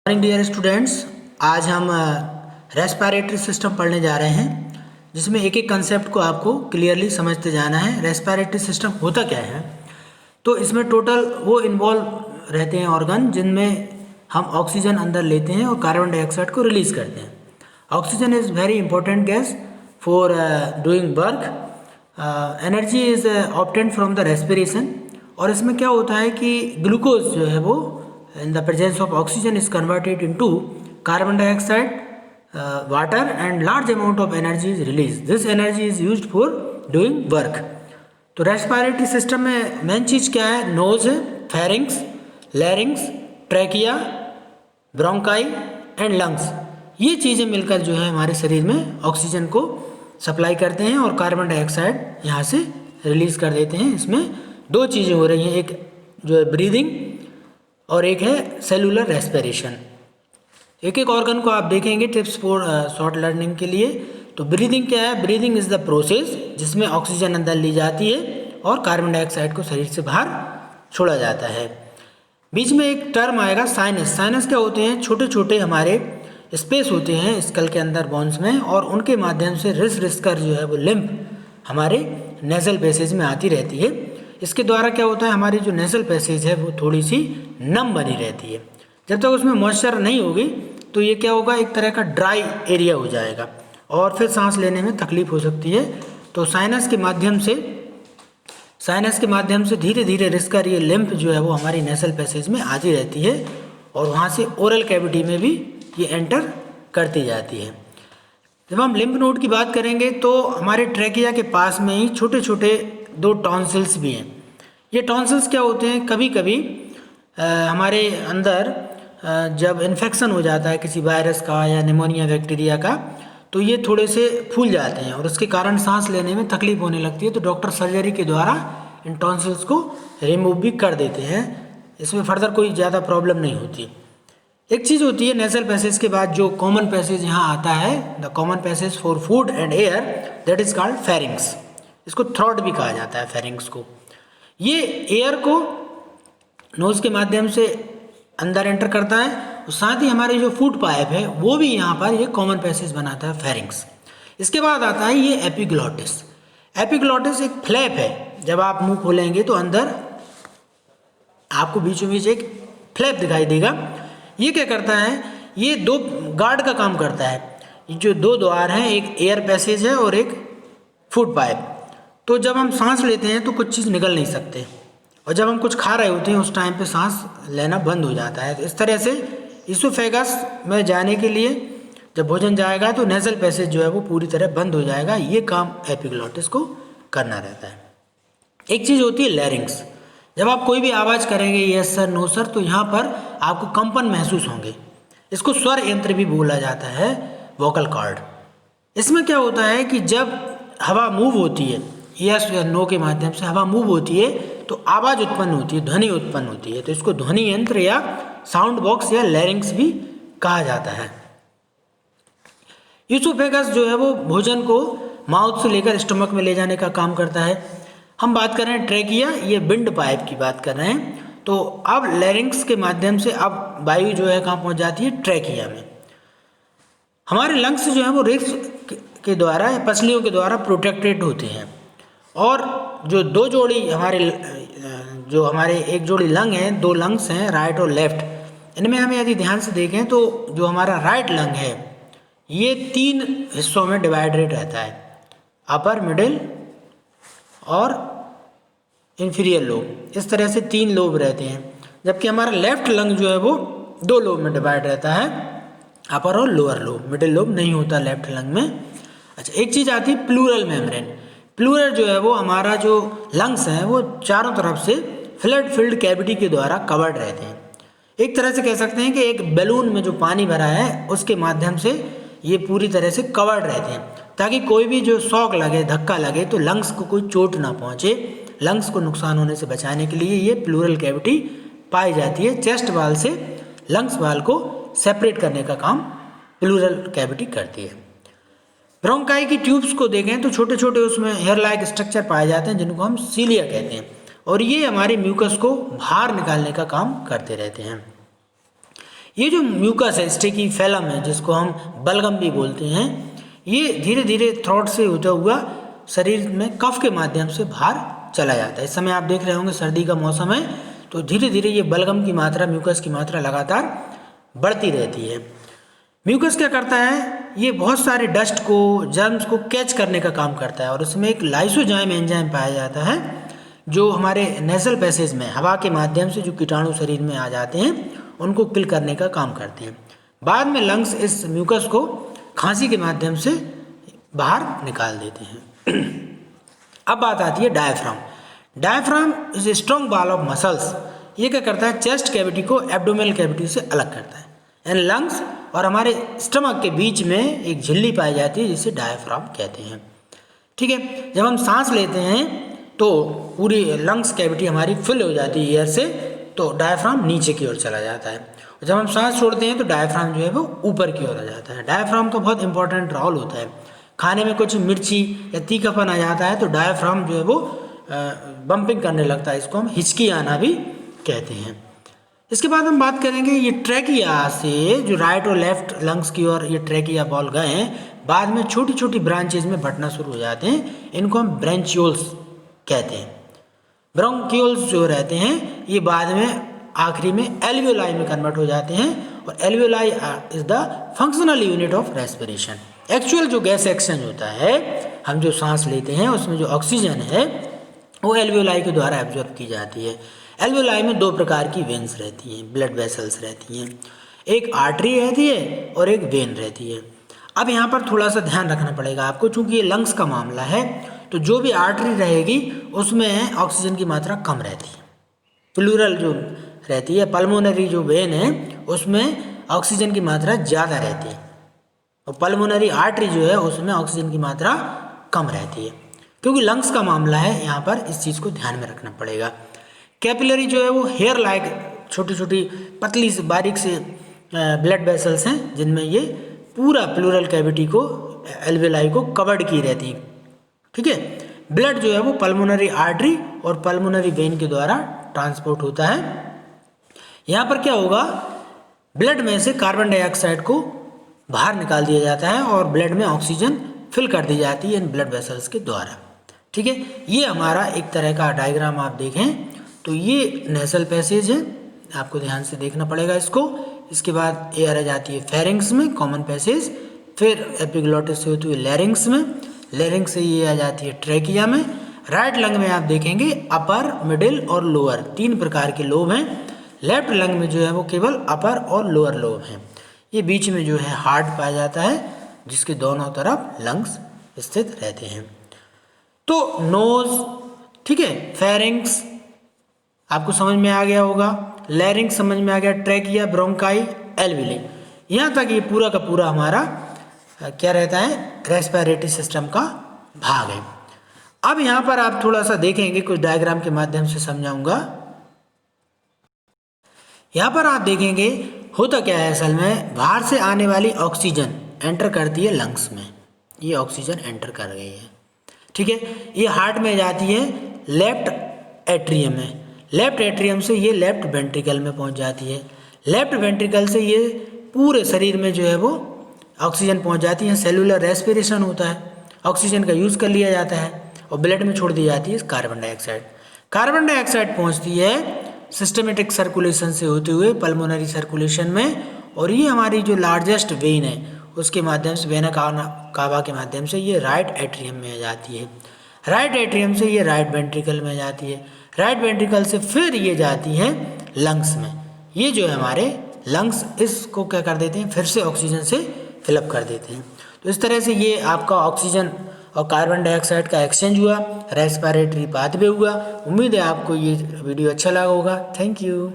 Morning dear students, आज हम respiratory system पढ़ने जा रहे हैं जिसमें एक एक कंसेप्ट को आपको क्लियरली समझते जाना है। रेस्पिरेटरी सिस्टम होता क्या है? तो इसमें टोटल वो इन्वॉल्व रहते हैं ऑर्गन जिनमें हम ऑक्सीजन अंदर लेते हैं और कार्बन डाइऑक्साइड को रिलीज़ करते हैं। Oxygen is very important gas for doing work. Energy is obtained from the respiration. और इसमें क्या होता है कि ग्लूकोज जो है वो in the presence of oxygen is converted into carbon dioxide, water, and large amount of energy is released. This energy is used for doing work. तो रेस्पिरेटरी सिस्टम में मेन चीज़ क्या है? नोज है, pharynx, लैरिंग्स, trachea, bronchi and lungs. ये चीज़ें मिलकर जो है हमारे शरीर में ऑक्सीजन को सप्लाई करते हैं और कार्बन डाइऑक्साइड यहाँ से रिलीज़ कर देते हैं। इसमें दो चीज़ें हो रही हैं, एक जो है ब्रीदिंग और एक है सेलुलर रेस्पिरेशन। एक एक ऑर्गन को आप देखेंगे टिप्स फॉर शॉर्ट लर्निंग के लिए। तो ब्रीदिंग क्या है? ब्रीदिंग इज़ द प्रोसेस जिसमें ऑक्सीजन अंदर ली जाती है और कार्बन डाइऑक्साइड को शरीर से बाहर छोड़ा जाता है। बीच में एक टर्म आएगा साइनस। साइनस क्या होते हैं? छोटे छोटे हमारे स्पेस होते हैं स्कल के अंदर बोन्स में, और उनके माध्यम से रिस कर जो है वो लिम्फ हमारे नेजल पैसेज में आती रहती है। इसके द्वारा क्या होता है, हमारी जो नेजल पैसेज है वो थोड़ी सी नम बनी रहती है। जब तक उसमें मॉइस्चर नहीं होगी तो ये क्या होगा, एक तरह का ड्राई एरिया हो जाएगा और फिर सांस लेने में तकलीफ हो सकती है। तो साइनस के माध्यम से धीरे धीरे रिसकर ये लिम्फ जो है वो हमारी नेजल पैसेज में आती रहती है और वहाँ से ओरल कैविटी में भी ये एंटर करती जाती है। जब हम लिम्फ नोड की बात करेंगे तो हमारे ट्रैकिया के पास में ही छोटे छोटे दो टॉन्सिल्स भी हैं। ये टॉन्सिल्स क्या होते हैं, कभी कभी हमारे अंदर जब इन्फेक्शन हो जाता है किसी वायरस का या निमोनिया बैक्टीरिया का, तो ये थोड़े से फूल जाते हैं और उसके कारण सांस लेने में तकलीफ होने लगती है। तो डॉक्टर सर्जरी के द्वारा इन टॉन्सिल्स को रिमूव भी कर देते हैं। इसमें फर्दर कोई ज़्यादा प्रॉब्लम नहीं होती। एक चीज़ होती है नेजल पैसेज के बाद जो कॉमन पैसेज यहाँ आता है, the common passage for food and air, that is called pharynx. इसको थ्रोट भी कहा जाता है, फेरिंग्स को। ये एयर को नोज के माध्यम से अंदर एंटर करता है और साथ ही हमारे जो फूड पाइप है वो भी यहाँ पर ये कॉमन पैसेज बनाता है, फेरिंग्स। इसके बाद आता है ये एपिग्लॉटिस। एपिग्लॉटिस एक फ्लैप है। जब आप मुंह खोलेंगे तो अंदर आपको बीचों बीच एक फ्लैप दिखाई देगा। ये क्या करता है, ये दो गार्ड का काम करता है। ये जो दो द्वार हैं, एक एयर पैसेज है और एक फूड पाइप। तो जब हम सांस लेते हैं तो कुछ चीज़ निकल नहीं सकते, और जब हम कुछ खा रहे होते हैं उस टाइम पे सांस लेना बंद हो जाता है। तो इस तरह से इसोफेगस में जाने के लिए जब भोजन जाएगा तो नेजल पैसेज जो है वो पूरी तरह बंद हो जाएगा। ये काम एपिग्लॉटिस को करना रहता है। एक चीज़ होती है लैरिंग्स। जब आप कोई भी आवाज़ करेंगे यस सर, नो सर, तो यहाँ पर आपको कंपन महसूस होंगे। इसको स्वर यंत्र भी बोला जाता है, वोकल कॉर्ड। इसमें क्या होता है कि जब हवा मूव होती है, यस या नो के माध्यम से हवा मूव होती है तो आवाज़ उत्पन्न होती है, ध्वनि उत्पन्न होती है। तो इसको ध्वनि यंत्र या साउंड बॉक्स या लैरिंग्स भी कहा जाता है। ईसोफेगस जो है वो भोजन को माउथ से लेकर स्टमक में ले जाने का काम करता है। हम बात कर रहे हैं ट्रैकिया, ये विंड पाइप की बात कर रहे हैं। तो अब लैरिंग्स के माध्यम से अब वायु जो है कहाँ पहुँच जाती है, ट्रैकिया में। हमारे लंग्स जो है वो रिब्स के द्वारा या पसलियों के द्वारा प्रोटेक्टेड होते हैं, और जो दो जोड़ी हमारे एक जोड़ी लंग हैं, दो लंग्स हैं राइट और लेफ्ट। इनमें हमें यदि ध्यान से देखें तो जो हमारा राइट लंग है ये 3 हिस्सों में डिवाइडेड रहता है, अपर, मिडिल और इंफीरियर लोब। इस तरह से 3 लोब रहते हैं, जबकि हमारा लेफ्ट लंग जो है वो 2 लोब में डिवाइड रहता है, अपर और लोअर लोब। मिडिल लोब नहीं होता लेफ्ट लंग में। अच्छा, एक चीज़ आती है प्लूरल मेम्ब्रेन। प्लूरल जो है वो हमारा जो लंग्स हैं वो चारों तरफ से फ्लड फिल्ड कैविटी के द्वारा कवर्ड रहते हैं। एक तरह से कह सकते हैं कि एक बैलून में जो पानी भरा है उसके माध्यम से ये पूरी तरह से कवर्ड रहते हैं, ताकि कोई भी जो शॉक लगे, धक्का लगे तो लंग्स को कोई चोट ना पहुँचे। लंग्स को नुकसान होने से बचाने के लिए ये प्लूरल कैविटी पाई जाती है। चेस्ट वाल से लंग्स वाल को सेपरेट करने का काम प्लूरल कैविटी करती है। ब्रोंकाई की ट्यूब्स को देखें तो छोटे छोटे उसमें हेयर लाइक स्ट्रक्चर पाए जाते हैं जिनको हम सीलिया कहते हैं, और ये हमारे म्यूकस को बाहर निकालने का काम करते रहते हैं। ये जो म्यूकस है, स्टिकी फैलम है, जिसको हम बलगम भी बोलते हैं, ये धीरे धीरे थ्रोट से होता हुआ शरीर में कफ के माध्यम से बाहर चला जाता है। इस समय आप देख रहे होंगे सर्दी का मौसम है, तो धीरे धीरे ये बलगम की मात्रा, म्यूकस की मात्रा लगातार बढ़ती रहती है। म्यूकस क्या करता है, ये बहुत सारे डस्ट को, जर्म्स को कैच करने का काम करता है और इसमें एक लाइसोजाइम एंजाइम पाया जाता है जो हमारे नेजल पैसेज में हवा के माध्यम से जो कीटाणु शरीर में आ जाते हैं उनको किल करने का काम करते हैं। बाद में लंग्स इस म्यूकस को खांसी के माध्यम से बाहर निकाल देते हैं। अब बात आती है diaphragm. Diaphragm is a strong ball of muscles. ये क्या करता है, चेस्ट कैविटी को एब्डोमिनल कैविटी से अलग करता है। एंड लंग्स और हमारे स्टमक के बीच में एक झिल्ली पाई जाती है जिसे डायफ्राम कहते हैं। ठीक है, जब हम सांस लेते हैं तो पूरी लंग्स कैविटी हमारी फिल हो जाती है एयर से, तो डायफ्राम नीचे की ओर चला जाता है। और जब हम सांस छोड़ते हैं तो डायफ्राम जो है वो ऊपर की ओर आ जाता है। डायफ्राम का बहुत इंपॉर्टेंट रोल होता है। खाने में कुछ मिर्ची या तीखापन आ जाता है तो डायफ्राम जो है वो बम्पिंग करने लगता है, इसको हम हिचकी आना भी कहते हैं। इसके बाद हम बात करेंगे ये ट्रैकिया से, जो राइट और लेफ्ट लंग्स की ओर ये ट्रैकिया बॉल गए हैं, बाद में छोटी छोटी ब्रांचेज में बंटना शुरू हो जाते हैं। इनको हम ब्रांचियोल्स कहते हैं। ब्रोंकियोल्स जो रहते हैं ये बाद में आखिरी में एल्वियोलाई में कन्वर्ट हो जाते हैं और alveoli is the functional unit of respiration. Actual जो गैस एक्सचेंज होता है, हम जो सांस लेते हैं उसमें जो ऑक्सीजन है वो एल्वियोलाई के द्वारा एब्जॉर्ब की जाती है। एल्वियोलाई में दो प्रकार की वेन्स रहती हैं, ब्लड वेसल्स रहती हैं, एक आर्टरी रहती है और एक वेन रहती है। अब यहाँ पर थोड़ा सा ध्यान रखना पड़ेगा आपको, चूंकि ये लंग्स का मामला है तो जो भी आर्टरी रहेगी उसमें ऑक्सीजन की मात्रा कम रहती है। प्लूरल जो रहती है, पल्मोनरी जो वेन है उसमें ऑक्सीजन की मात्रा ज़्यादा रहती है और पल्मोनरी आर्टरी जो है उसमें ऑक्सीजन की मात्रा कम रहती है। क्योंकि लंग्स का मामला है, यहाँ पर इस चीज़ को ध्यान में रखना पड़ेगा। कैपिलरी जो है वो हेयर लाइक छोटी छोटी पतली से बारीक से ब्लड वेसल्स हैं जिनमें ये पूरा प्लूरल कैविटी को, एल्वियोलाई को कवर्ड की रहती है। ठीक है, ब्लड जो है वो पल्मोनरी आर्टरी और पल्मोनरी वेन के द्वारा ट्रांसपोर्ट होता है। यहाँ पर क्या होगा, ब्लड में से कार्बन डाइऑक्साइड को बाहर निकाल दिया जाता है और ब्लड में ऑक्सीजन फिल कर दी जाती है इन ब्लड वेसल्स के द्वारा। ठीक है, ये हमारा एक तरह का डायग्राम आप देखें तो ये नेसल पैसेज है, आपको ध्यान से देखना पड़ेगा इसको। इसके बाद एयर आ जाती है फेरिंग्स में, कॉमन पैसेज, फिर एपिग्लोटिस से होती है लैरिंग्स में, लैरिंग्स से ये आ जाती है ट्रैकिया में। राइट लंग में आप देखेंगे अपर, मिडिल और लोअर तीन प्रकार के लोब हैं। लेफ्ट लंग में जो है वो केवल अपर और लोअर लोब हैं। ये बीच में जो है हार्ट पाया जाता है जिसके दोनों तरफ लंग्स स्थित रहते हैं। तो नोज, ठीक है, फेरिंग्स आपको समझ में आ गया होगा, लैरिंग्स समझ में आ गया, ट्रैकिया, ब्रोंकाई, एल्वियोलाई, यहाँ तक ये पूरा का पूरा हमारा क्या रहता है, रेस्पिरेटरी सिस्टम का भाग है। अब यहाँ पर आप थोड़ा सा देखेंगे, कुछ डायग्राम के माध्यम से समझाऊंगा। यहाँ पर आप देखेंगे होता क्या है, असल में बाहर से आने वाली ऑक्सीजन एंटर करती है लंग्स में, ये ऑक्सीजन एंटर कर गई है। ठीक है, ये हार्ट में जाती है लेफ्ट एट्रियम में, लेफ्ट एट्रियम से ये लेफ्ट वेंट्रिकल में पहुंच जाती है, लेफ्ट वेंट्रिकल से ये पूरे शरीर में जो है वो ऑक्सीजन पहुंच जाती है। सेलुलर रेस्पिरेशन होता है, ऑक्सीजन का यूज़ कर लिया जाता है और ब्लड में छोड़ दी जाती है कार्बन डाइऑक्साइड। कार्बन डाइऑक्साइड पहुंचती है सिस्टमेटिक सर्कुलेशन से होते हुए पल्मोनरी सर्कुलेशन में, और ये हमारी जो लार्जेस्ट वेन है उसके माध्यम से, वेना कावा के माध्यम से ये राइट एट्रियम में जाती है। राइट एट्रियम से ये राइट वेंट्रिकल में जाती है, राइट वेंट्रिकल से फिर ये जाती है लंग्स में। ये जो है हमारे लंग्स, इसको क्या कर देते हैं, फिर से ऑक्सीजन से फिलअप कर देते हैं। तो इस तरह से ये आपका ऑक्सीजन और कार्बन डाइऑक्साइड का एक्सचेंज हुआ, रेस्पिरेटरी पाथवे हुआ। उम्मीद है आपको ये वीडियो अच्छा लगा होगा। Thank you.